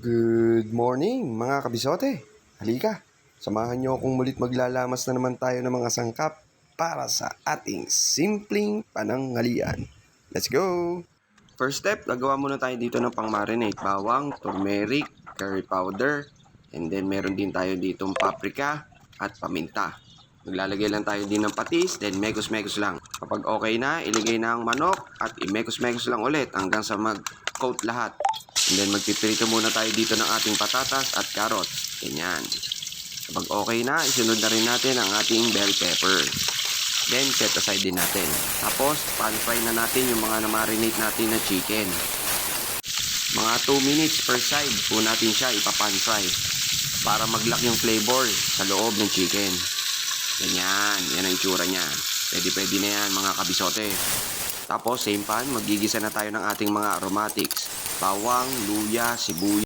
Good morning mga kabisote. Halika, samahan niyo akong mulit maglalamas na naman tayo ng mga sangkap para sa ating simpleng pananghalian. Let's go! First step, gagawa muna tayo dito ng pang-marinate. Bawang, turmeric, curry powder, and then meron din tayo ditong paprika at paminta. Maglalagay lang tayo din ng patis, then mekos-mekos lang. Kapag okay na, iligay na ang manok at i-mekos-mekos lang ulit hanggang sa mag-coat lahat. And then magpipirito muna tayo dito ng ating patatas at carrots. Ganyan. Kapag okay na, isunod na rin natin ang ating bell pepper. Then set aside din natin. Tapos pan fry na natin yung mga na-marinate natin na chicken. Mga 2 minutes per side po natin siya ipa-pan fry para mag-lock yung flavor sa loob ng chicken. Ganyan, yan ang itsura niya. Pwede na yan mga kabisote. Tapos same pan, magigisa na tayo ng ating mga aromatics. Bawang, luya, sibuyas.